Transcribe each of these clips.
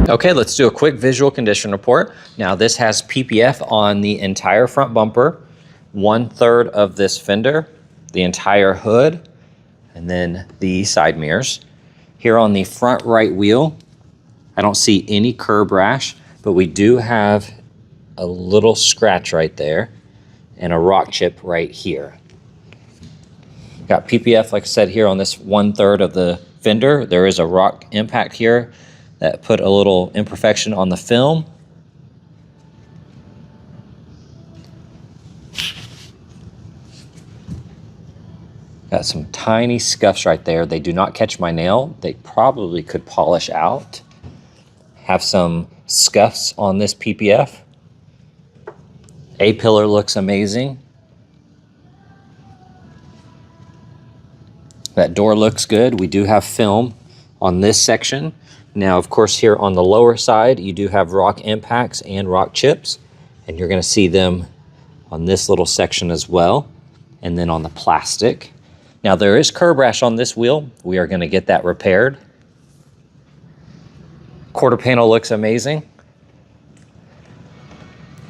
Okay, let's do a quick visual condition report. Now this has PPF on the entire front bumper, 1/3 of this fender, the entire hood, and then the side mirrors. Here on the front right wheel, I don't see any curb rash, but we do have a little scratch right there and a rock chip right here. Got PPF, like I said, here on this 1/3 of the fender. There is a rock impact here that put a little imperfection on the film. Got some tiny scuffs right there. They do not catch my nail. They probably could polish out. Have some scuffs on this PPF. A-pillar looks amazing. That door looks good. We do have film on this section. Now, of course, here on the lower side, you do have rock impacts and rock chips, and you're going to see them on this little section as well, and then on the plastic. Now, there is curb rash on this wheel. We are going to get that repaired. Quarter panel looks amazing.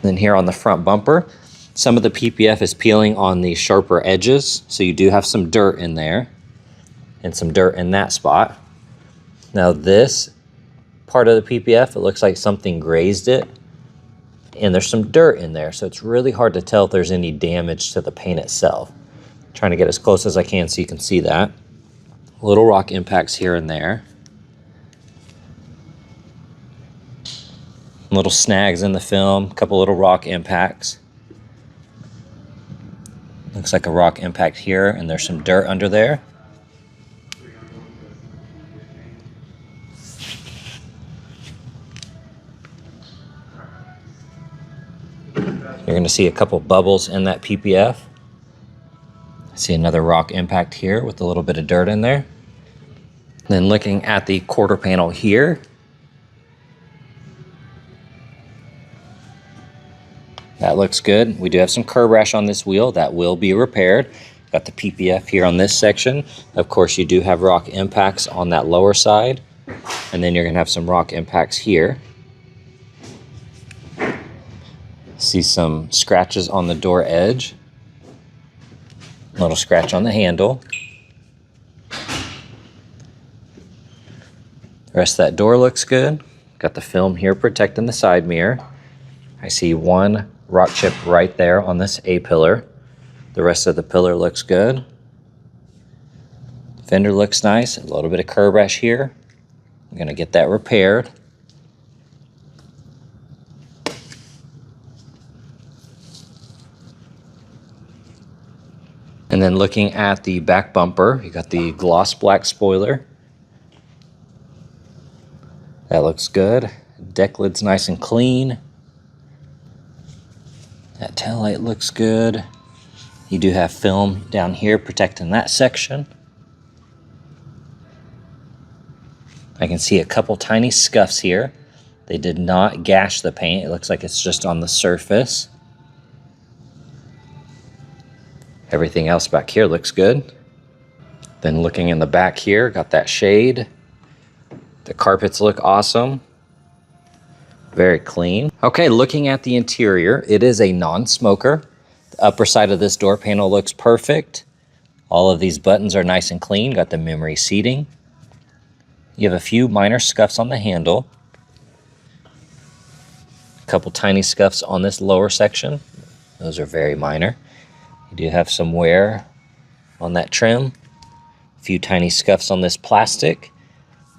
Then here on the front bumper, some of the PPF is peeling on the sharper edges, so you do have some dirt in there and some dirt in that spot. Now this part of the PPF, it looks like something grazed it, and there's some dirt in there, so it's really hard to tell if there's any damage to the paint itself. I'm trying to get as close as I can so you can see that. Little rock impacts here and there. Little snags in the film, a couple little rock impacts. Looks like a rock impact here, and there's some dirt under there. You're going to see a couple bubbles in that PPF. I see another rock impact here with a little bit of dirt in there. Then looking at the quarter panel here, that looks good. We do have some curb rash on this wheel. That will be repaired. Got the PPF here on this section. Of course, you do have rock impacts on that lower side. And then you're going to have some rock impacts here. See some scratches on the door edge. A little scratch on the handle. The rest of that door looks good. Got the film here protecting the side mirror. I see one rock chip right there on this A-pillar. The rest of the pillar looks good. Fender looks nice. A little bit of curb rash here. I'm going to get that repaired. And then looking at the back bumper, you got the gloss black spoiler. That looks good. Deck lid's nice and clean. That taillight looks good. You do have film down here protecting that section. I can see a couple tiny scuffs here. They did not gash the paint. It looks like it's just on the surface. Everything else back here looks good. Then looking in the back here, got that shade. The carpets look awesome. Very clean. Okay, looking at the interior, it is a non-smoker. The upper side of this door panel looks perfect. All of these buttons are nice and clean. Got the memory seating. You have a few minor scuffs on the handle. A couple tiny scuffs on this lower section. Those are very minor. You do have some wear on that trim. A few tiny scuffs on this plastic.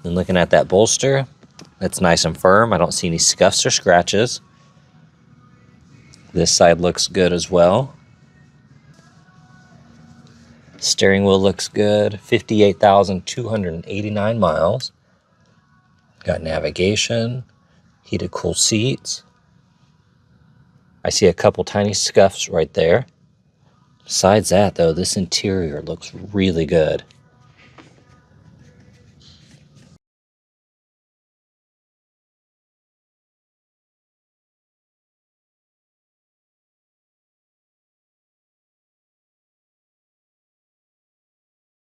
Then looking at that bolster, it's nice and firm. I don't see any scuffs or scratches. This side looks good as well. Steering wheel looks good. 58,289 miles. Got navigation, heated cool seats. I see a couple tiny scuffs right there. Besides that, though, this interior looks really good.